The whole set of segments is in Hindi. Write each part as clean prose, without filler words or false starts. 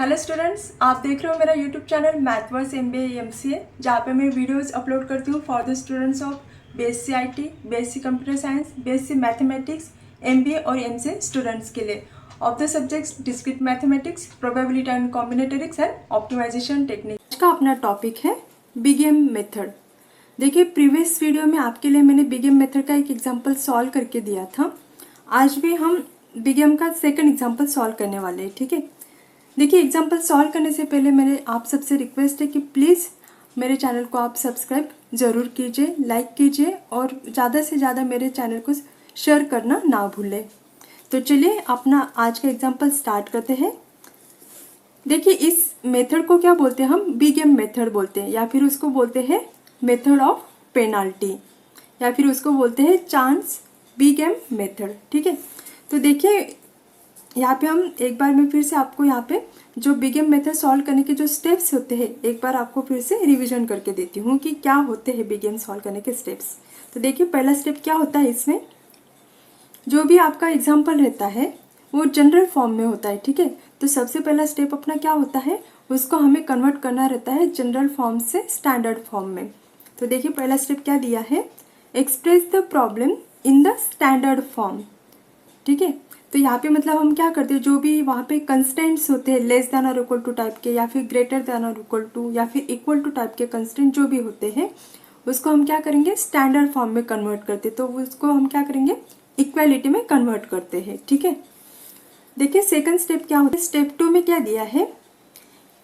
हेलो स्टूडेंट्स, आप देख रहे हो मेरा YouTube channel Mathverse MBA MCA, जहाँ पे मैं वीडियोस अपलोड करती हूँ for the students of BSc IT, BSc computer science, BSc mathematics, MBA और MCA स्टूडेंट्स के लिए of the subjects discrete mathematics, probability and combinatorics and optimisation technique. आज का अपना टॉपिक है बिग एम मेथड। देखिए, प्रीवियस वीडियो में आपके लिए मैंने बिग एम मेथड का एक एग्जाम्पल सॉल्व करके दिया था। आज भी हम बिग एम का सेकेंड एग्जाम्पल सॉल्व करने वाले हैं। ठीक है, देखिए, एग्जाम्पल सॉल्व करने से पहले मेरे आप सबसे रिक्वेस्ट है कि प्लीज़ मेरे चैनल को आप सब्सक्राइब ज़रूर कीजिए, लाइक कीजिए और ज़्यादा से ज़्यादा मेरे चैनल को शेयर करना ना भूलें। तो चलिए अपना आज का एग्जाम्पल स्टार्ट करते हैं। देखिए, इस मेथड को क्या बोलते हैं हम? बिग एम मेथड बोलते हैं, या फिर उसको बोलते हैं मेथड ऑफ पेनाल्टी, या फिर उसको बोलते हैं चांस बिग एम मेथड। ठीक है, तो देखिए यहाँ पे हम एक बार मैं फिर से आपको यहाँ पे जो बिग एम मेथड सॉल्व करने के जो स्टेप्स होते हैं एक बार आपको फिर से रिवीजन करके देती हूँ कि क्या होते हैं बिग एम सॉल्व करने के स्टेप्स। तो देखिए, पहला स्टेप क्या होता है, इसमें जो भी आपका एग्जाम्पल रहता है वो जनरल फॉर्म में होता है। ठीक है, तो सबसे पहला स्टेप अपना क्या होता है, उसको हमें कन्वर्ट करना रहता है जनरल फॉर्म से स्टैंडर्ड फॉर्म में। तो देखिए, पहला स्टेप क्या दिया है, express the problem in the standard form. ठीक है, तो यहाँ पे मतलब हम क्या करते हैं, जो भी वहाँ पे कंस्टेंट्स होते हैं लेस देन और इक्वल टू टाइप के, या फिर ग्रेटर देन और इक्वल टू, या फिर इक्वल टू टाइप के कंस्टेंट जो भी होते हैं उसको हम क्या करेंगे, स्टैंडर्ड फॉर्म में कन्वर्ट करते हैं। तो उसको हम क्या करेंगे, इक्वालिटी में कन्वर्ट करते हैं। ठीक है, देखिए सेकंड स्टेप क्या होता है, स्टेप 2 में क्या दिया है,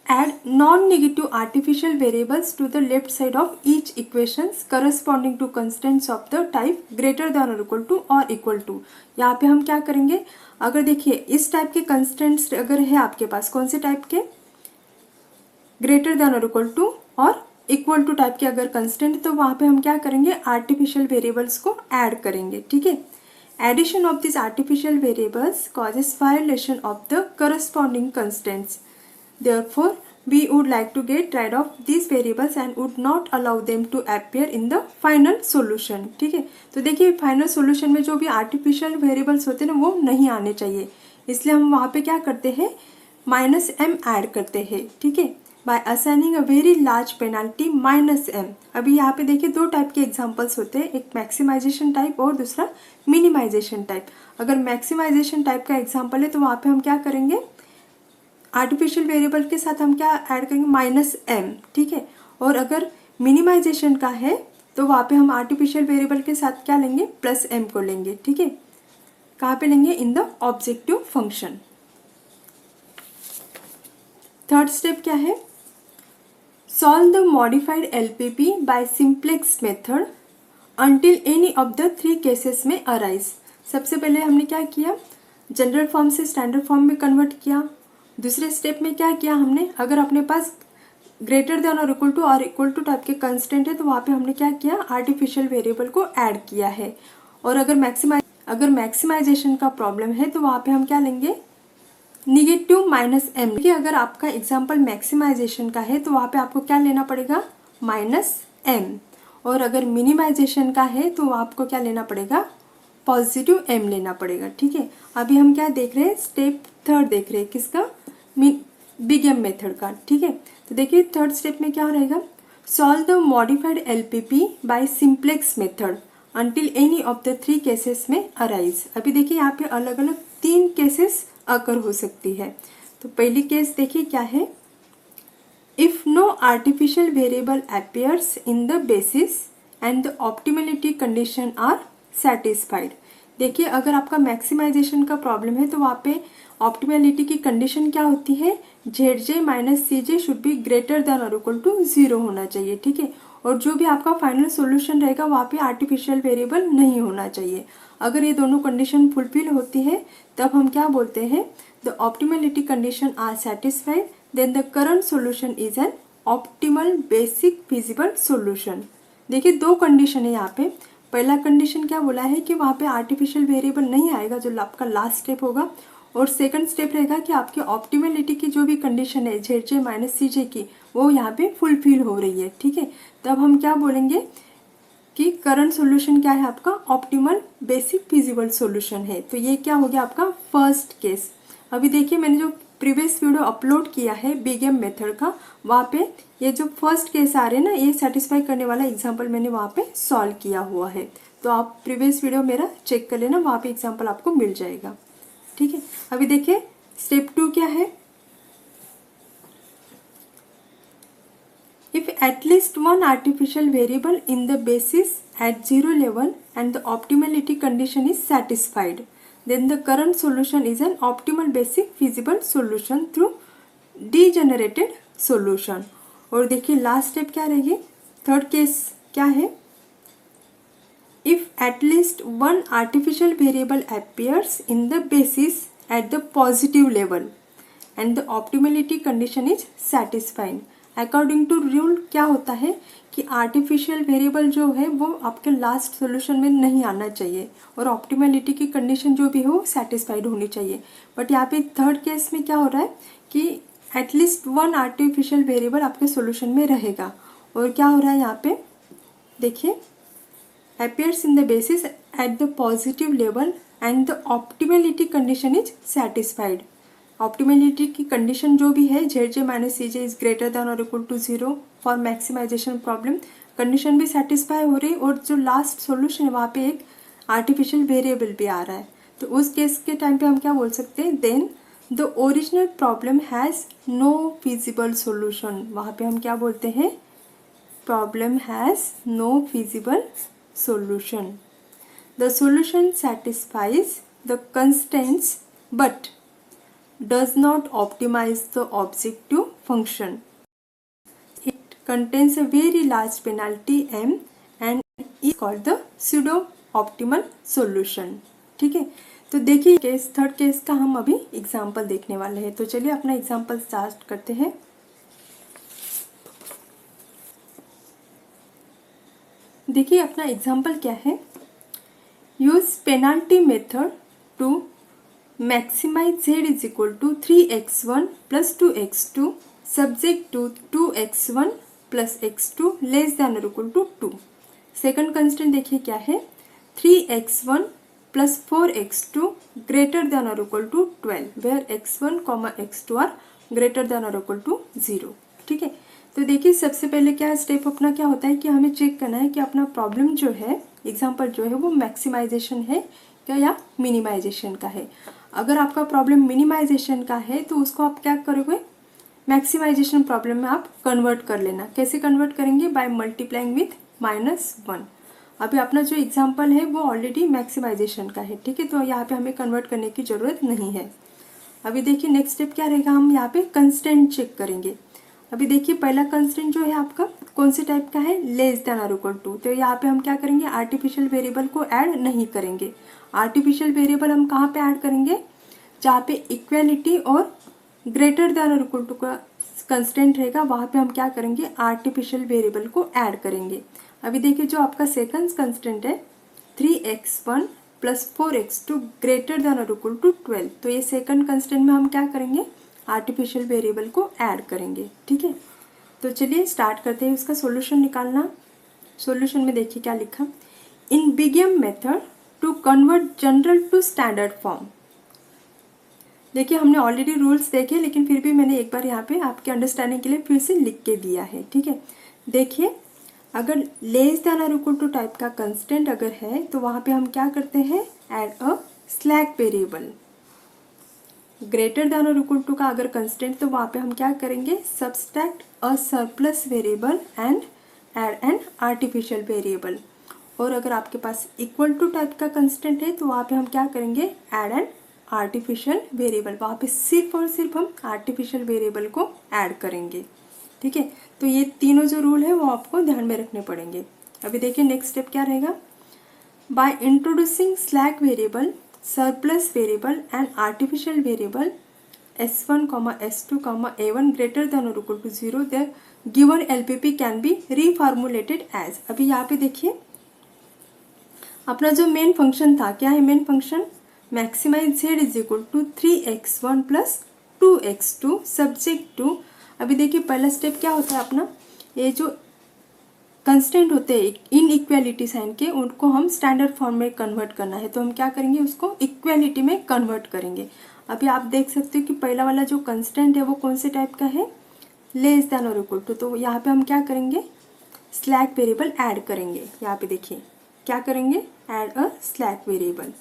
add non-negative artificial variables to the left side of each equations corresponding to constants of the type greater than or equal to or equal to। यहाँ पे हम क्या करेंगे, अगर देखिए इस टाइप के constants अगर है आपके पास, कौन से टाइप के, ग्रेटर देन और इक्वल टू और इक्वल टू टाइप के अगर कंस्टेंट, तो वहाँ पे हम क्या करेंगे, आर्टिफिशियल वेरिएबल्स को ऐड करेंगे। ठीक है, addition of this artificial variables causes violation of the corresponding constants. Therefore, we would like to get rid of these variables and would not allow them to appear in the final solution। ठीक है, तो देखिए फाइनल सॉल्यूशन में जो भी आर्टिफिशियल वेरिएबल्स होते हैं ना वो नहीं आने चाहिए, इसलिए हम वहाँ पे क्या करते हैं, -m ऐड करते हैं। ठीक है, by assigning a very large penalty -m। अभी यहाँ पे देखिए दो टाइप के एग्जाम्पल्स होते हैं, एक मैक्सिमाइजेशन टाइप और दूसरा मिनिमाइजेशन टाइप। अगर मैक्सिमाइजेशन टाइप का एग्जाम्पल है तो वहाँ पे हम क्या करेंगे, आर्टिफिशियल वेरिएबल के साथ हम क्या ऐड करेंगे, -m। ठीक है, और अगर मिनिमाइजेशन का है तो वहाँ पे हम आर्टिफिशियल वेरिएबल के साथ क्या लेंगे, +m को लेंगे। ठीक है, कहाँ पे लेंगे, in the objective function. Third step क्या है, solve the modified LPP by simplex method until any of the 3 cases में अराइज। सबसे पहले हमने क्या किया, जनरल फॉर्म से स्टैंडर्ड फॉर्म में कन्वर्ट किया। दूसरे स्टेप में क्या किया हमने, अगर अपने पास ग्रेटर देन और इक्वल टू टाइप के कंस्टेंट है तो वहाँ पे हमने क्या किया, आर्टिफिशियल वेरिएबल को ऐड किया है। और अगर मैक्सिमाइजेशन का प्रॉब्लम है तो वहाँ पे हम क्या लेंगे, निगेटिव -m। देखिए, अगर आपका एग्जाम्पल मैक्सिमाइजेशन का है तो वहाँ पे आपको क्या लेना पड़ेगा, -m। और अगर मिनिमाइजेशन का है तो आपको क्या लेना पड़ेगा, पॉजिटिव m लेना पड़ेगा। ठीक है, अभी हम क्या देख रहे हैं, स्टेप थर्ड देख रहे हैं, किसका, बिग एम मेथड का। ठीक है, तो देखिए थर्ड स्टेप में क्या रहेगा, solve the modified LPP by simplex method until any of the 3 cases में अराइज। अभी देखिए यहाँ पे अलग अलग 3 केसेस अकर हो सकती है। तो पहली केस देखिए क्या है, if no artificial variable appears in the basis and the optimality condition are satisfied. देखिए, अगर आपका मैक्सिमाइजेशन का प्रॉब्लम है तो वहाँ पे ऑप्टिमलिटी की कंडीशन क्या होती है, ZJ - CJ should be greater than और इक्वल टू 0 होना चाहिए। ठीक है, और जो भी आपका फाइनल सॉल्यूशन रहेगा वहाँ पे आर्टिफिशियल वेरिएबल नहीं होना चाहिए। अगर ये दोनों कंडीशन फुलफिल होती है तब हम क्या बोलते हैं, the optimality condition are satisfied, then the current solution is an optimal basic feasible solution. देखिए दो कंडीशन है यहाँ पे, पहला कंडीशन क्या बोला है कि वहाँ पे आर्टिफिशियल वेरिएबल नहीं आएगा जो आपका लास्ट स्टेप होगा, और सेकंड स्टेप रहेगा कि आपकी ऑप्टिमलिटी की जो भी कंडीशन है ZJ - CJ की वो यहाँ पे फुलफिल हो रही है। ठीक है, तब हम क्या बोलेंगे कि करंट सॉल्यूशन क्या है आपका, ऑप्टिमल बेसिक फिजिबल सॉल्यूशन है। तो ये क्या हो गया आपका फर्स्ट केस। अभी देखिए मैंने जो प्रीवियस वीडियो अपलोड किया है बिग एम मेथड का, वहाँ पे ये जो फर्स्ट केस आ रहे हैं ना, ये सेटिस्फाई करने वाला एग्जाम्पल मैंने वहाँ पे सॉल्व किया हुआ है। तो आप प्रीवियस वीडियो मेरा चेक कर लेना, वहाँ पे एग्जाम्पल आपको मिल जाएगा। ठीक है, अभी देखिए स्टेप 2 क्या है। If at least one artificial variable in the basis at 0 level and the optimality condition is satisfied, then the current solution is an optimal basic feasible solution through degenerated solution। और देखिए लास्ट स्टेप क्या रहेगी, थर्ड केस क्या है। If at least one artificial variable appears in the basis at the positive level and the optimality condition is satisfied, according to rule क्या होता है कि आर्टिफिशियल वेरिएबल जो है वो आपके लास्ट सॉल्यूशन में नहीं आना चाहिए और ऑप्टिमलिटी की कंडीशन जो भी हो सेटिस्फाइड होनी चाहिए। बट यहाँ पे थर्ड केस में क्या हो रहा है कि एटलीस्ट वन आर्टिफिशियल वेरिएबल आपके सॉल्यूशन में रहेगा। और क्या हो रहा है यहाँ पे देखिए, appears in the basis at the positive level and the optimality condition is satisfied। Optimality की कंडीशन जो भी है z J minus C j is greater than और equal to 0 for maximization problem, condition भी सेटिस्फाई हो रही और जो लास्ट सॉल्यूशन है वहाँ पे एक आर्टिफिशियल वेरिएबल भी आ रहा है। तो उस केस के टाइम पे हम क्या बोल सकते हैं, then the original problem has no feasible solution. वहाँ पे हम क्या बोलते हैं, problem has no feasible solution। The solution satisfies the constraints but does not optimize the objective function। It contains a very large penalty m and is called the pseudo optimal solution। ठीक है, तो देखिए केस थर्ड केस का हम अभी एग्जाम्पल देखने वाले हैं। तो चलिए अपना एग्जाम्पल स्टार्ट करते हैं। देखिए अपना एग्जाम्पल क्या है, use penalty method to maximize z is equal to 3x1 plus 2x2 subject to 2x1 plus x2 less than और इक्वल टू 2। सेकंड कंस्टेंट देखिए क्या है, 3x1 plus 4x2 greater than और equal to 12 where x1 x2 are greater than और इक्वल टू 0। ठीक है, तो देखिए सबसे पहले क्या स्टेप अपना क्या होता है कि हमें चेक करना है कि अपना प्रॉब्लम जो है, एग्जाम्पल जो है वो मैक्सिमाइजेशन है क्या या मिनिमाइजेशन का है। अगर आपका प्रॉब्लम मिनिमाइजेशन का है तो उसको आप क्या करोगे, मैक्सिमाइजेशन प्रॉब्लम में आप कन्वर्ट कर लेना। कैसे कन्वर्ट करेंगे, बाय मल्टीप्लाइंग विथ -1। अभी अपना जो एग्जाम्पल है वो ऑलरेडी मैक्सिमाइजेशन का है। ठीक है, तो यहाँ पे हमें कन्वर्ट करने की ज़रूरत नहीं है। अभी देखिए नेक्स्ट स्टेप क्या रहेगा, हम यहाँ पे कंस्टेंट चेक करेंगे। अभी देखिए पहला कंस्टेंट जो है आपका कौन से टाइप का है, लेस देन और इक्वल टू। तो यहाँ पे हम क्या करेंगे, आर्टिफिशियल वेरिएबल को ऐड नहीं करेंगे। आर्टिफिशियल वेरिएबल हम कहाँ पे ऐड करेंगे, जहाँ पे इक्वेलिटी और ग्रेटर देन और इक्वल टू का कंस्टेंट रहेगा वहाँ पे हम क्या करेंगे, आर्टिफिशियल वेरिएबल को ऐड करेंगे। अभी देखिए जो आपका सेकंड कंस्टेंट है 3x1 plus 4x2 greater than और इक्वल टू 12, तो ये सेकंड कंस्टेंट में हम क्या करेंगे, आर्टिफिशियल वेरिएबल को ऐड करेंगे। ठीक है, तो चलिए स्टार्ट करते हैं उसका सॉल्यूशन निकालना। सॉल्यूशन में देखिए क्या लिखा, in big M method to convert general to standard form. देखिए हमने ऑलरेडी रूल्स देखे लेकिन फिर भी मैंने एक बार यहाँ पे आपके अंडरस्टैंडिंग के लिए फिर से लिख के दिया है। ठीक है, देखिए अगर लेस देन और इक्वल टू टाइप का कंस्टेंट अगर है तो वहाँ पे हम क्या करते हैं, add a slack variable. Greater than और इक्वल टू का अगर कंस्टेंट तो वहाँ पे हम क्या करेंगे, subtract a surplus variable and add an artificial variable. और अगर आपके पास इक्वल टू टाइप का कंस्टेंट है तो वहाँ पे हम क्या करेंगे, ऐड एन आर्टिफिशियल वेरिएबल। वहाँ पे सिर्फ और सिर्फ हम आर्टिफिशियल वेरिएबल को ऐड करेंगे। ठीक है, तो ये तीनों जो रूल है वो आपको ध्यान में रखने पड़ेंगे। अभी देखिए नेक्स्ट स्टेप क्या रहेगा, by introducing slack variable, surplus variable and artificial variable s1, s2, a1 greater than or equal to 0, the given LPP can be reformulated as। अभी यहाँ पे देखिए अपना जो मेन फंक्शन था, क्या है main function, maximise z is equal to 3x1 plus 2x2 subject to. अभी देखिए पहला स्टेप क्या होता है अपना, ये जो कंस्टेंट होते हैं इन इक्वेलिटी साइन के, उनको हम स्टैंडर्ड फॉर्म में कन्वर्ट करना है। तो हम क्या करेंगे, उसको इक्वेलिटी में कन्वर्ट करेंगे। अभी आप देख सकते हो कि पहला वाला जो कंस्टेंट है वो कौन से टाइप का है, लेस देन और इक्वल टू। तो यहाँ पे हम क्या करेंगे, स्लैक वेरिएबल ऐड करेंगे। यहाँ पे देखिए क्या करेंगे, add a slack variable.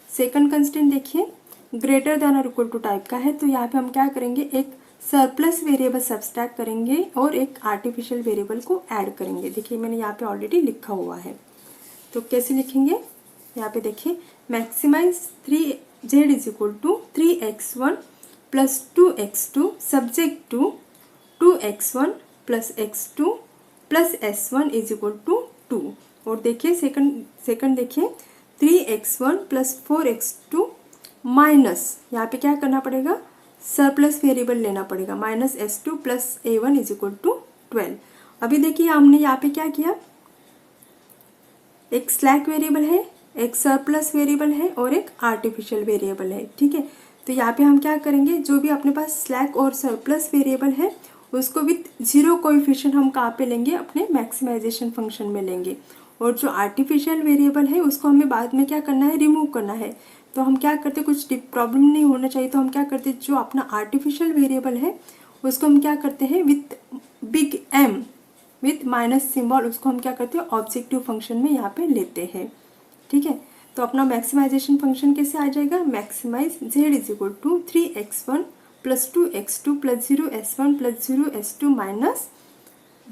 Second constant देखिए ग्रेटर देन और इक्वल टू टाइप का है, तो यहाँ पे हम क्या करेंगे, एक सरप्लस वेरिएबल सब्सट्रैक्ट करेंगे और एक आर्टिफिशियल वेरिएबल को ऐड करेंगे। देखिए मैंने यहाँ पे ऑलरेडी लिखा हुआ है, तो कैसे लिखेंगे, यहाँ पे देखिए maximise 3z is equal to 3x1 plus 2x2 subject to 2x1 plus x2 plus s1 is equal to 2। और देखिए सेकंड देखिए 3x1 प्लस 4x2 माइनस, यहाँ पे क्या करना पड़ेगा, सरप्लस वेरिएबल लेना पड़ेगा, minus s2 plus a1 is equal to 12। अभी देखिए हमने यहाँ पे क्या किया, एक स्लैक वेरिएबल है, एक सरप्लस वेरिएबल है और एक आर्टिफिशियल वेरिएबल है। ठीक है, तो यहाँ पे हम क्या करेंगे, जो भी अपने पास स्लैक और सरप्लस वेरिएबल है उसको विथ जीरो कोएफिशिएंट हम कहाँ पे लेंगे, अपने मैक्सिमाइजेशन फंक्शन में लेंगे। और जो आर्टिफिशियल वेरिएबल है उसको हमें बाद में क्या करना है, रिमूव करना है। तो हम क्या करते, कुछ प्रॉब्लम नहीं होना चाहिए, तो हम क्या करते, जो अपना आर्टिफिशियल वेरिएबल है उसको हम क्या करते हैं, with big M with minus symbol, उसको हम क्या करते हैं, ऑब्जेक्टिव फंक्शन में यहाँ पे लेते हैं। ठीक है, तो अपना मैक्सिमाइजेशन फंक्शन कैसे आ जाएगा, maximise z is equal to 3x1 plus 2x2 plus 0s1 plus 0s2 minus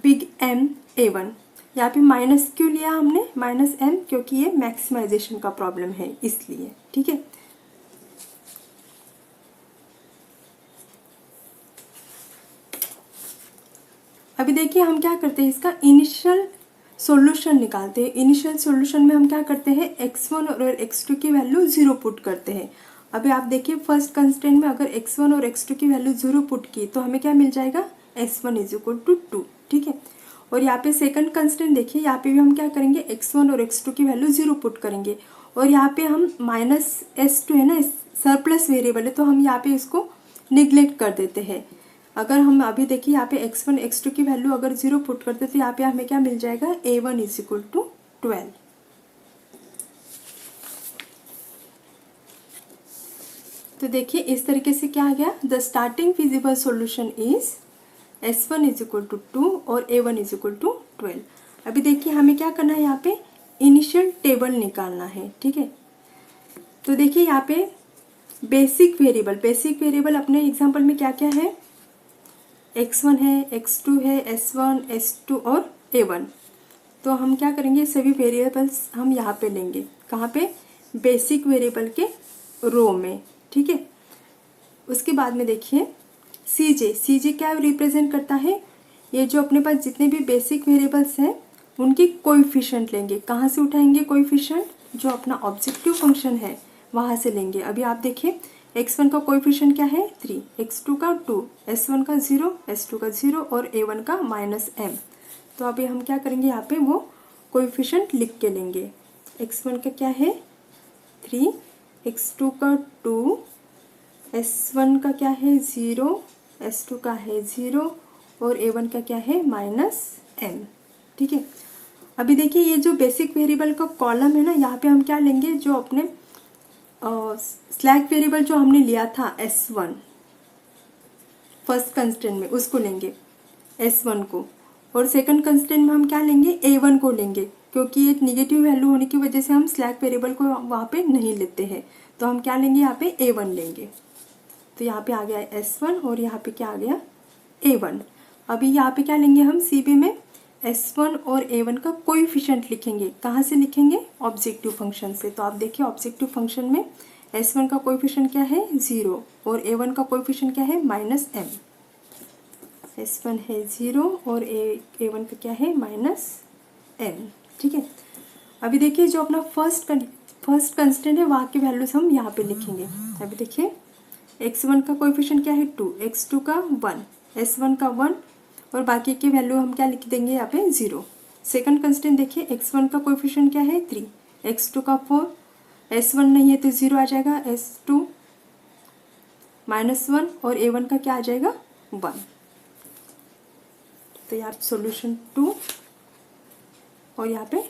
big M a1। यहाँ पे माइनस क्यों लिया हमने, माइनस m, क्योंकि ये मैक्सिमाइजेशन का प्रॉब्लम है इसलिए। ठीक है, अभी देखिए हम क्या करते हैं, इसका इनिशियल सॉल्यूशन निकालते हैं। इनिशियल सॉल्यूशन में हम क्या करते हैं, x1 और x2 की वैल्यू 0 पुट करते हैं। अभी आप देखिए फर्स्ट कंस्टेंट में अगर x1 और x2 की वैल्यू 0 पुट की तो हमें क्या मिल जाएगा, s1 इज इक्वल टू 2। ठीक है, और यहाँ पे सेकंड कंस्टेंट देखिए, यहाँ पे भी हम क्या करेंगे, x1 और x2 की वैल्यू 0 पुट करेंगे और यहाँ पे हम माइनस s2 है ना, सरप्लस वेरिएबल है, तो हम यहाँ पे इसको निग्लेक्ट कर देते हैं। अगर हम अभी देखिए यहाँ पे x1 x2 की वैल्यू अगर 0 पुट करते तो यहाँ पे हमें क्या मिल जाएगा, a1 इज इक्वल टू 12। तो देखिए इस तरीके से क्या आ गया, the starting feasible solution is s1 is equal to 2 और a1 इज इक्वल टू 12। अभी देखिए हमें क्या करना है, यहाँ पे इनिशियल टेबल निकालना है। ठीक है, तो देखिए यहाँ पे बेसिक वेरिएबल अपने एग्जाम्पल में क्या क्या है, x1 है, x2 है, s1 s2 और a1। तो हम क्या करेंगे, सभी वेरिएबल्स हम यहाँ पे लेंगे, कहाँ पे, बेसिक वेरिएबल के रो में। ठीक है, उसके बाद में देखिए सीजे क्या रिप्रेजेंट करता है, ये जो अपने पास जितने भी बेसिक वेरिएबल्स हैं उनकी कोएफिशिएंट लेंगे। कहाँ से उठाएंगे कोएफिशिएंट, जो अपना ऑब्जेक्टिव फंक्शन है वहाँ से लेंगे। अभी आप देखिए x1 का कोएफिशिएंट क्या है 3, x2 का 2, s1 का 0, s2 का 0 और a1 का माइनस m। तो अभी हम क्या करेंगे, यहाँ पे वो कोएफिशिएंट लिख के लेंगे। x1 का क्या है 3, x2 का 2, s1 का क्या है 0, s2 का है 0 और a1 का क्या है माइनस m। ठीक है, अभी देखिए ये जो बेसिक वेरिएबल का कॉलम है ना, यहाँ पे हम क्या लेंगे, जो अपने स्लैक वेरिएबल जो हमने लिया था s1 फर्स्ट कंस्टेंट में, उसको लेंगे s1 को, और सेकंड कंस्टेंट में हम क्या लेंगे, a1 को लेंगे, क्योंकि ये निगेटिव वैल्यू होने की वजह से हम स्लैक वेरिएबल को वहाँ पे नहीं लेते हैं। तो हम क्या लेंगे, यहाँ पे a1 लेंगे। तो यहाँ पे आ गया s1 और यहाँ पे क्या आ गया a1। अभी यहाँ पे क्या लेंगे हम, CB में s1 और a1 का कोएफिशिएंट लिखेंगे। कहाँ से लिखेंगे, ऑब्जेक्टिव फंक्शन से। तो आप देखिए ऑब्जेक्टिव फंक्शन में s1 का कोएफिशिएंट क्या है 0 और a1 का कोएफिशिएंट क्या है माइनस m। s1 है 0 और a1 का क्या है माइनस m। ठीक है, अभी देखिए जो अपना फर्स्ट कंस्टेंट है वहाँ की वैल्यूज हम यहाँ पे लिखेंगे। अभी देखिए x1 का कोएफिशिएंट क्या है 2, x2 का 1, s1 का 1 और बाकी की वैल्यू हम क्या लिख देंगे यहाँ पे 0। सेकंड कंस्टेंट देखिए x1 का कोएफिशिएंट क्या है 3, x2 का 4, s1 नहीं है तो 0 आ जाएगा, s2 माइनस 1 और a1 का क्या आ जाएगा 1। तो यहाँ सॉल्यूशन 2 और यहाँ पे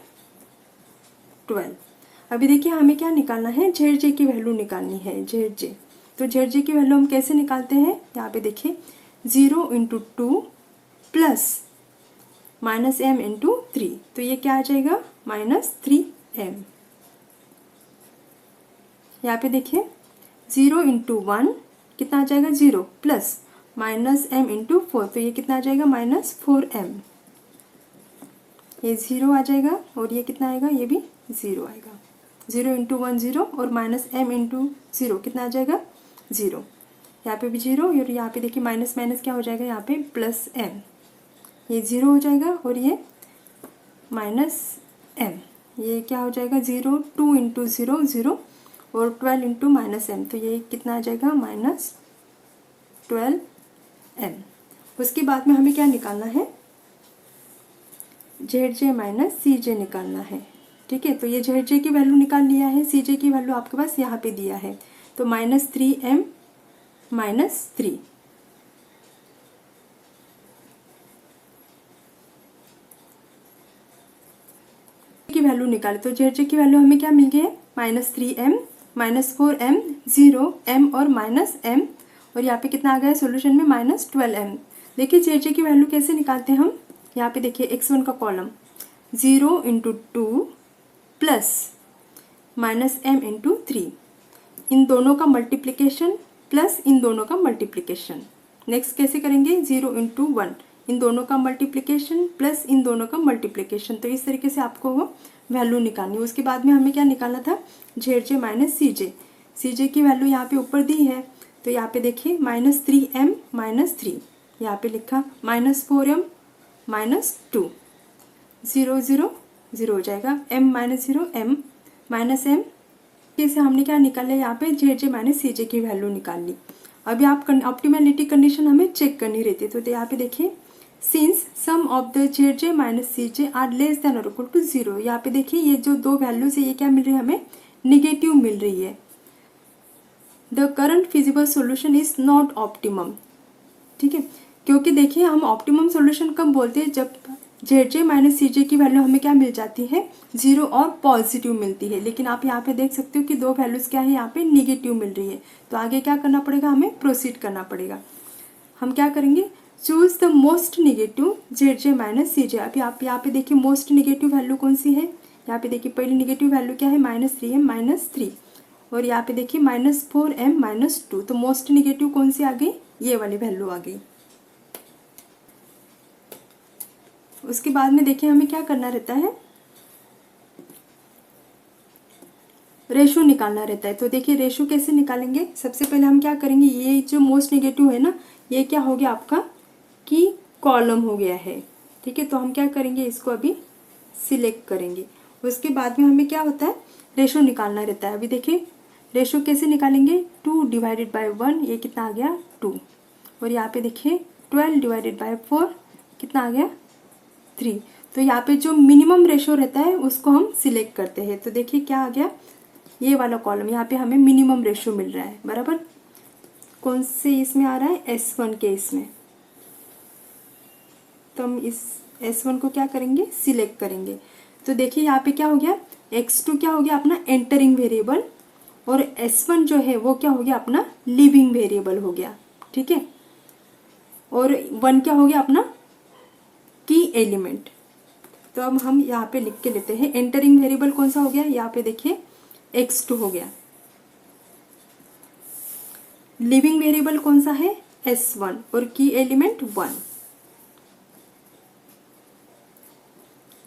12। अभी देखिए हमें क्या निकालना है, जेड जे की वैल्यू निकालनी है, जेड जे। तो जेड जे की वैल्यू हम कैसे निकालते हैं, यहाँ पे देखिए 0 into 2 plus minus m into 3, तो ये क्या आ जाएगा -3m। यहाँ पे देखिए 0 इंटू 1 कितना आ जाएगा 0 प्लस -m इंटू 4, तो ये कितना आ जाएगा -4m। ये 0 आ जाएगा और ये कितना आएगा, ये भी 0 आएगा। 0 इंटू 1 0 और -m इंटू 0 कितना आ जाएगा 0। यहाँ पे भी 0 और यहाँ पे देखिए माइनस माइनस क्या हो जाएगा, यहाँ पे +m, ये 0 हो जाएगा और ये -m, ये क्या हो जाएगा 0, 2 इंटू 0 0 और 12 इंटू -m, तो ये कितना आ जाएगा -12m। उसके बाद में हमें क्या निकालना है, जेड जे माइनस सी जे निकालना है। ठीक है, तो ये जेड जे की वैल्यू निकाल लिया है, सी जे की वैल्यू आपके पास यहाँ पे दिया है, तो -3m -3। की वैल्यू निकाले तो जेड जे की वैल्यू हमें क्या मिल गई है -3m -4m 0m और -m, और यहाँ पे कितना आ गया है सोल्यूशन में -12m। देखिए जेड जे की वैल्यू कैसे निकालते हैं हम, यहाँ पे देखिए x1 का column 0 into 2 plus -m into 3, इन दोनों का मल्टीप्लिकेशन प्लस इन दोनों का मल्टीप्लिकेशन। नेक्स्ट कैसे करेंगे 0 इंटू 1, इन दोनों का मल्टीप्लिकेशन प्लस इन दोनों का मल्टीप्लिकेशन। तो इस तरीके से आपको वो वैल्यू निकालनी है। उसके बाद में हमें क्या निकालना था, जेड जे माइनस सी जे। सी जे की वैल्यू यहाँ पे ऊपर दी है, तो यहाँ पे देखिए -3m -3, यहाँ पे लिखा -4m -2, 0 0 0 हो जाएगा, m -0 m -m। इसे हमने क्या निकाला, यहाँ पे जेड जे माइनस सी जे की वैल्यू निकाल ली। अभी आप ऑप्टिमलिटी कंडीशन हमें चेक करनी रहती है, तो यहाँ पे देखिए since sum of the Z J minus C J are less than और इक्वल टू 0, यहाँ पे देखिए ये जो दो वैल्यूज है ये क्या मिल रही है, हमें निगेटिव मिल रही है। The current feasible solution is not optimum. ठीक है, क्योंकि देखिए हम ऑप्टिमम सोल्यूशन कब बोलते हैं, जब जेड जे माइनस सी जे की वैल्यू हमें क्या मिल जाती है 0 और पॉजिटिव मिलती है। लेकिन आप यहाँ पे देख सकते हो कि दो वैल्यूज क्या है, यहाँ पे निगेटिव मिल रही है। तो आगे क्या करना पड़ेगा, हमें प्रोसीड करना पड़ेगा। हम क्या करेंगे, choose the most negative z J minus C j. अभी आप यहाँ पे देखिए मोस्ट निगेटिव वैल्यू कौन सी है, यहाँ पे देखिए पहली निगेटिव वैल्यू क्या है -3m -3, और यहाँ पे देखिए -4m -2, तो मोस्ट निगेटिव कौन सी आ गई, ये वाली वैल्यू आ गई। उसके बाद में देखिए हमें क्या करना रहता है, रेशो निकालना रहता है। तो देखिए रेशो कैसे निकालेंगे, सबसे पहले हम क्या करेंगे, ये जो मोस्ट नेगेटिव है ना, ये क्या हो गया आपका कि कॉलम हो गया है। ठीक है, तो हम क्या करेंगे, इसको अभी सिलेक्ट करेंगे। उसके बाद में हमें क्या होता है, रेशो निकालना रहता है। अभी देखिए रेशो कैसे निकालेंगे, 2 डिवाइडेड बाय 1, ये कितना आ गया 2, और यहाँ पे देखिए 12 डिवाइडेड बाय 4 कितना आ गया 3। तो यहाँ पे जो मिनिमम रेशो रहता है उसको हम सिलेक्ट करते हैं। तो देखिए क्या आ गया, ये वाला कॉलम, यहाँ पे हमें मिनिमम रेशो मिल रहा है बराबर। कौन से इसमें आ रहा है, S1 के इसमें। तो हम इस S1 को क्या करेंगे, सिलेक्ट करेंगे। तो देखिए यहाँ पे क्या हो गया, x2 क्या हो गया अपना एंटरिंग वेरिएबल, और S1 जो है वो क्या हो गया अपना लिविंग वेरिएबल हो गया। ठीक है, और 1 क्या हो गया अपना की एलिमेंट। तो अब हम यहाँ पे लिख के लेते हैं, एंटरिंग वेरिएबल कौन सा हो गया, यहाँ पे देखिए x2 हो गया। लिविंग वेरिएबल कौन सा है S1, और की एलिमेंट 1।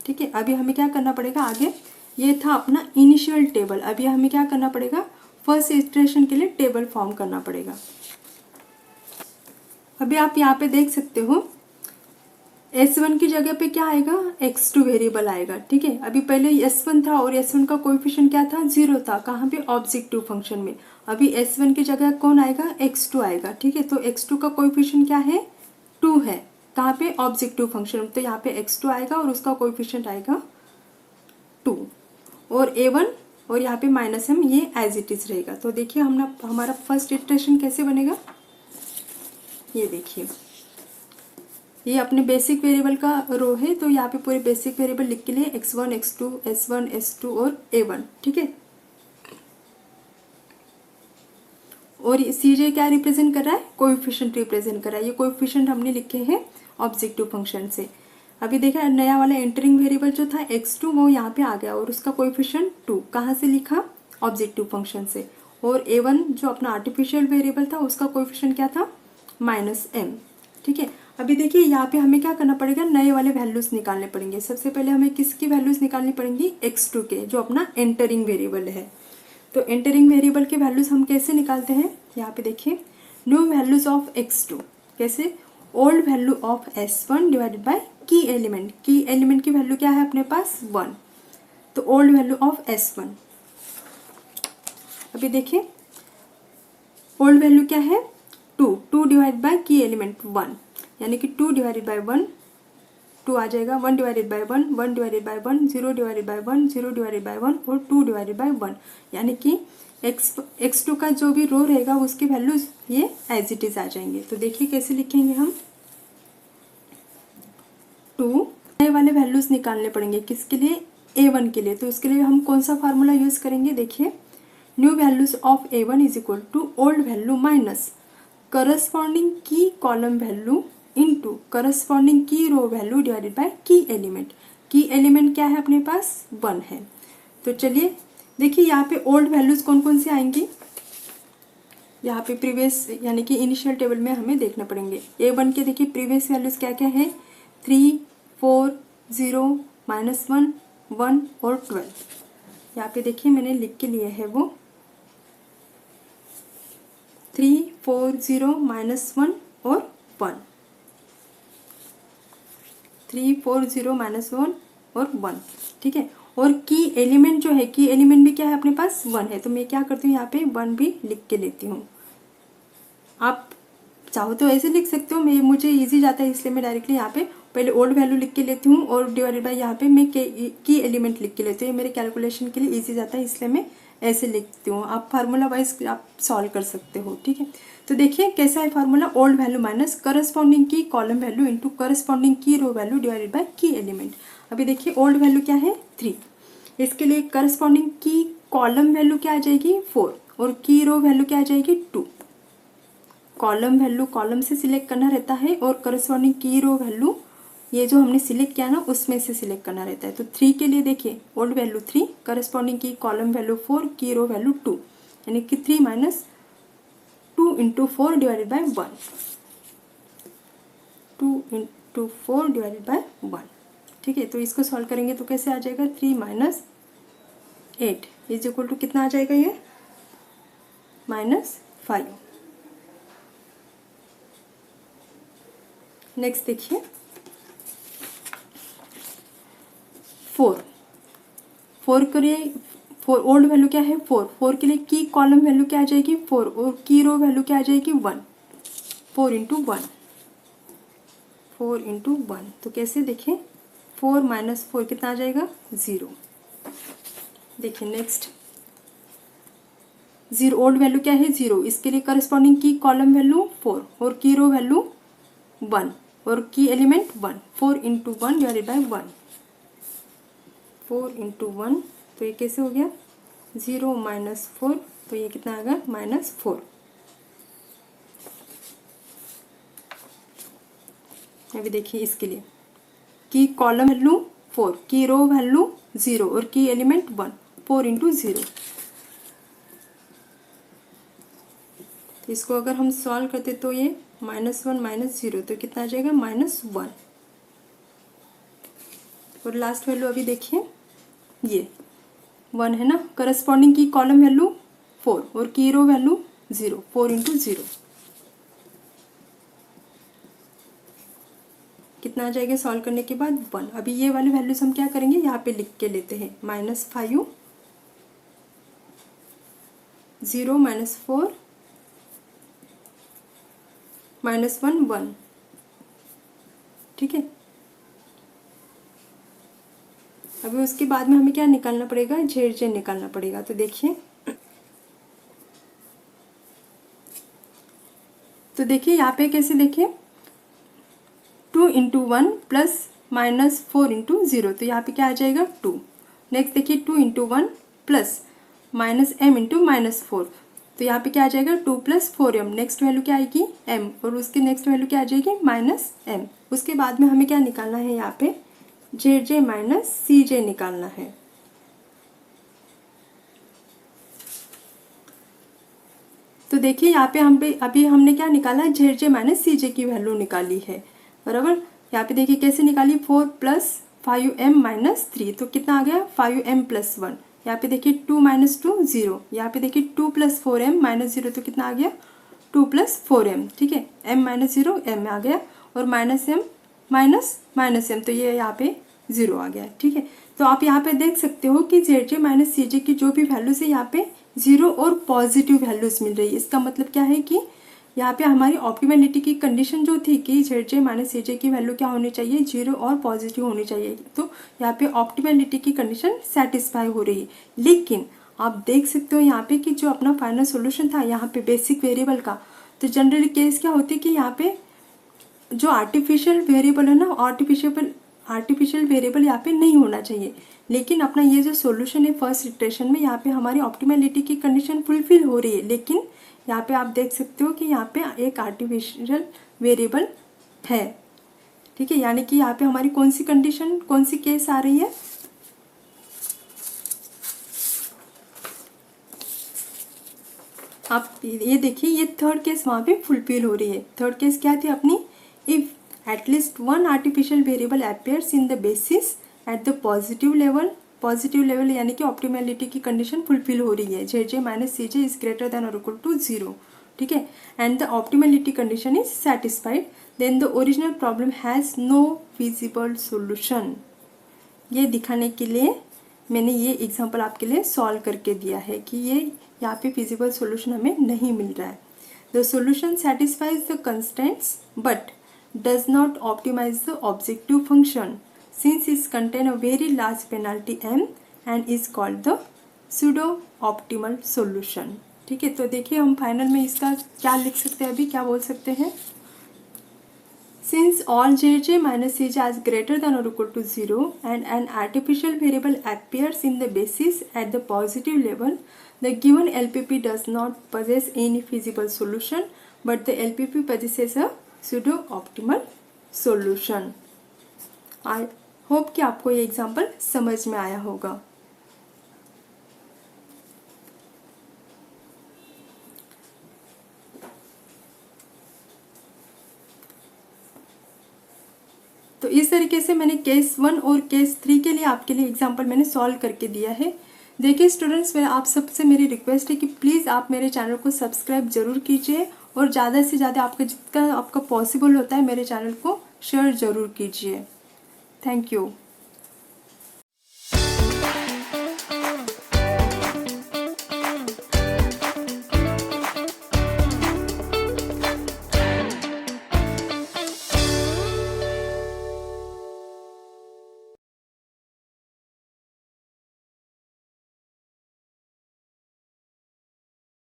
ठीक है, अभी हमें क्या करना पड़ेगा आगे, ये था अपना इनिशियल टेबल। अभी हमें क्या करना पड़ेगा, फर्स्ट इटरेशन के लिए टेबल फॉर्म करना पड़ेगा। अभी आप यहाँ पे देख सकते हो S1 की जगह पे क्या आएगा, x2 वेरिएबल आएगा। ठीक है, अभी पहले S1 था और S1 का कोएफिशिएंट क्या था 0 था, कहाँ पे ऑब्जेक्टिव फंक्शन में। अभी S1 की जगह कौन आएगा, x2 आएगा। ठीक है, तो x2 का कोएफिशिएंट क्या है 2 है, कहाँ पे ऑब्जेक्टिव फंक्शन, तो यहाँ पे x2 आएगा और उसका कोएफिशिएंट आएगा 2, और a1 और यहाँ पे -m ये एज इट इज रहेगा। तो देखिए हमारा फर्स्ट इटरेशन कैसे बनेगा, ये देखिए ये अपने बेसिक वेरिएबल का रो है, तो यहाँ पे पूरे बेसिक वेरिएबल लिख के लिए x1 x2 s1 s2 और a1। ठीक है, और सी जे क्या रिप्रेजेंट कर रहा है, कोएफिशिएंट रिप्रेजेंट कर रहा है। ये कोएफिशिएंट हमने लिखे हैं ऑब्जेक्टिव फंक्शन से। अभी देखा नया वाला एंटरिंग वेरिएबल जो था x2 वो यहाँ पे आ गया और उसका कोएफिशिएंट 2 कहाँ से लिखा, ऑब्जेक्टिव फंक्शन से। और a1 जो अपना आर्टिफिशियल वेरिएबल था उसका कोएफिशिएंट क्या था, -m। ठीक है, अभी देखिए यहाँ पे हमें क्या करना पड़ेगा, नए वाले वैल्यूज निकालने पड़ेंगे। सबसे पहले हमें किसकी वैल्यूज निकालनी पड़ेंगी, x2 के, जो अपना एंटरिंग वेरिएबल है। तो एंटरिंग वेरिएबल के वैल्यूज हम कैसे निकालते हैं, यहाँ पे देखिए, न्यू वैल्यूज ऑफ x2 कैसे, old value of s1 divided by key element. Key element की वैल्यू क्या है अपने पास 1, तो ओल्ड वैल्यू ऑफ s1। अभी देखिए ओल्ड वैल्यू क्या है 2 डिवाइड बाय की एलिमेंट 1, यानी कि 2 डिवाइडेड बाय 1 2 आ जाएगा, 1 divided by 1 divided by 1, 0 divided by 1 0 divided by 1 और 2 डिवाइडेड बाय 1, यानी कि x2 का जो भी रो रहेगा उसकी वैल्यूज ये एज इट इज आ जाएंगे। तो देखिए कैसे लिखेंगे हम, 2 नए वाले वैल्यूज निकालने पड़ेंगे किसके लिए, a1 के लिए। तो उसके लिए हम कौन सा फार्मूला यूज करेंगे, देखिए, new values of a1 is equal to old value minus corresponding key column value into corresponding key row value divided by key element. Key element क्या है अपने पास 1 है। तो चलिए देखिए यहाँ पे ओल्ड वैल्यूज कौन कौन से आएंगी, यहाँ पे प्रीवियस यानी कि इनिशियल टेबल में हमें देखना पड़ेंगे। a1 के देखिए प्रीवियस वैल्यूज क्या क्या है, 3 4 0 -1 1 और 12। यहाँ पे देखिए मैंने लिख के लिए है वो 3 4 0 -1 और 1, 3 4 0 -1 और 1। ठीक है, और की एलिमेंट जो है, की एलिमेंट भी क्या है अपने पास 1 है। तो मैं क्या करती हूँ यहाँ पे 1 भी लिख के लेती हूँ। आप चाहो तो ऐसे लिख सकते हो, मैं मुझे इजी जाता है इसलिए मैं डायरेक्टली यहाँ पे पहले ओल्ड वैल्यू लिख के लेती हूँ और डिवाइडेड बाय यहाँ पे मैं की एलिमेंट लिख के लेती हूँ। ये मेरे कैलकुलेशन के लिए इजी जाता है इसलिए मैं ऐसे लिखती हूँ। आप फार्मूला वाइज आप सॉल्व कर सकते हो। ठीक है, तो देखिए कैसा है formula, old value minus corresponding key column value into corresponding key row value divided by key element. अभी देखिए ओल्ड वैल्यू क्या है 3, इसके लिए करस्पॉन्डिंग की कॉलम वैल्यू क्या आ जाएगी 4 और की रो वैल्यू क्या आ जाएगी 2। कॉलम वैल्यू कॉलम से सिलेक्ट करना रहता है और करस्पॉन्डिंग की रो वैल्यू ये जो हमने सिलेक्ट किया ना उसमें से सिलेक्ट करना रहता है। तो 3 के लिए देखिए old value 3, corresponding key column value 4, की रो वैल्यू 2, यानी कि 3 minus 2 into 4 divided by 1, 2 into 4 divided by 1। ठीक है, तो इसको सॉल्व करेंगे तो कैसे आ जाएगा, 3 माइनस 8 इज इक्वल टू कितना आ जाएगा, ये -5। नेक्स्ट देखिए 4 के लिए 4 ओल्ड वैल्यू क्या है 4 के लिए की कॉलम वैल्यू क्या आ जाएगी 4 और की रो वैल्यू क्या आ जाएगी 1, 4 इंटू 1, 4 इंटू 1। तो कैसे देखें 4 माइनस 4 कितना आ जाएगा 0। देखिए नेक्स्ट 0 ओल्ड वैल्यू क्या है 0, इसके लिए करस्पॉन्डिंग की कॉलम वैल्यू 4 और की रो वैल्यू 1 और की element 1, 4 into 1 divided by 1, 4 into 1। तो ये कैसे हो गया 0 माइनस 4, तो ये कितना आ गया -4। अभी देखिए इसके लिए की कॉलम वैल्यू 4, की रो वैल्यू 0 और की एलिमेंट 1, 4 इंटू 0। तो इसको अगर हम सॉल्व करते तो ये -1 -0 तो कितना आ जाएगा -1। और लास्ट वैल्यू अभी देखिए ये 1 है ना, करस्पॉन्डिंग की कॉलम वैल्यू 4 और की रो वैल्यू 0, 4 इंटू 0 कितना आ जाएगा सॉल्व करने के बाद 1। अभी ये वाली वैल्यूज हम क्या करेंगे यहाँ पे लिख के लेते हैं, -5 0 -4 -1 1। ठीक है, अभी उसके बाद में हमें क्या निकालना पड़ेगा, z निकालना पड़ेगा। तो देखिए यहाँ पे कैसे देखें 2 इंटू 1 प्लस -4 इंटू 0, तो यहाँ पे क्या आ जाएगा 2। नेक्स्ट देखिए 2 इंटू 1 प्लस -m इंटू -4, तो तो यहाँ पे क्या आ जाएगा 2 + 4m, नेक्स्ट वैल्यू क्या आएगी m, और उसकी नेक्स्ट वैल्यू क्या आ जाएगी -m। उसके बाद में हमें क्या निकालना है, यहाँ पे Zj - Cj निकालना है। तो देखिए यहाँ पे अभी हमने क्या निकाला, Zj - Cj की वैल्यू निकाली है, बराबर। यहाँ पे देखिए कैसे निकाली, 4 + 5m - 3, तो कितना आ गया 5m + 1। यहाँ पे देखिए 2 - 2 0, यहाँ पे देखिए 2 + 4m - 0, तो कितना आ गया 2 + 4m, ठीक है। m - 0 m आ गया, और -m - तो ये यहाँ पे 0 आ गया, ठीक है। तो आप यहाँ पे देख सकते हो कि Zj - Cj की जो भी वैल्यूज है यहाँ पे 0 और पॉजिटिव वैल्यूज मिल रही है। इसका मतलब क्या है कि यहाँ पे हमारी ऑप्टिमलिटी की कंडीशन जो थी कि Zj - Cj की वैल्यू क्या होनी चाहिए, 0 और पॉजिटिव होनी चाहिए, तो यहाँ पे ऑप्टिमलिटी की कंडीशन सेटिस्फाई हो रही है। लेकिन आप देख सकते हो यहाँ पे कि जो अपना फाइनल सोल्यूशन था यहाँ पे बेसिक वेरिएबल का, तो जनरली केस क्या होती है कि यहाँ पे जो आर्टिफिशियल वेरिएबल है ना, आर्टिफिशियल वेरिएबल यहाँ पे नहीं होना चाहिए। लेकिन अपना ये जो सॉल्यूशन है फर्स्ट इटरेशन में, यहाँ पे हमारी ऑप्टिमलिटी की कंडीशन फुलफिल हो रही है, लेकिन यहाँ पे आप देख सकते हो कि यहाँ पे एक आर्टिफिशियल वेरिएबल है, ठीक है। यानी कि यहाँ पे हमारी कौन सी कंडीशन, कौन सी केस आ रही है, आप ये देखिए, ये थर्ड केस वहाँ पे फुलफिल हो रही है। थर्ड केस क्या थी अपनी, if at least one artificial variable appears in the basis at the positive level, यानी कि ऑप्टिमलिटी की कंडीशन फुलफिल हो रही है, Zj - Cj is greater than और इक्वल टू 0, ठीक है, and the optimality condition is satisfied, then the original problem has no feasible solution. ये दिखाने के लिए मैंने ये एग्जांपल आपके लिए सॉल्व करके दिया है कि ये यहाँ पे फिजिबल सॉल्यूशन हमें नहीं मिल रहा है। The solution satisfies the constraints but does not optimize the objective function since is contain a very large penalty m and is called the pseudo optimal solution, ठीक है। तो देखिए हम फाइनल में इसका क्या लिख सकते हैं, अभी क्या बोल सकते हैं, since all Zj - Cj is greater than or equal to 0 and an artificial variable appears in the basis at the positive level, the given LPP does not possess any feasible solution, but the LPP possesses a pseudo-optimal solution. I hope कि आपको ये एग्जाम्पल समझ में आया होगा। तो इस तरीके से मैंने केस 1 और केस 3 के लिए आपके लिए एग्जाम्पल मैंने सॉल्व करके दिया है। देखिए स्टूडेंट्स, मैं आप सबसे मेरी रिक्वेस्ट है कि प्लीज़ आप मेरे चैनल को सब्सक्राइब जरूर कीजिए, और ज़्यादा से ज़्यादा जितना आपका पॉसिबल होता है मेरे चैनल को शेयर ज़रूर कीजिए। Thank you.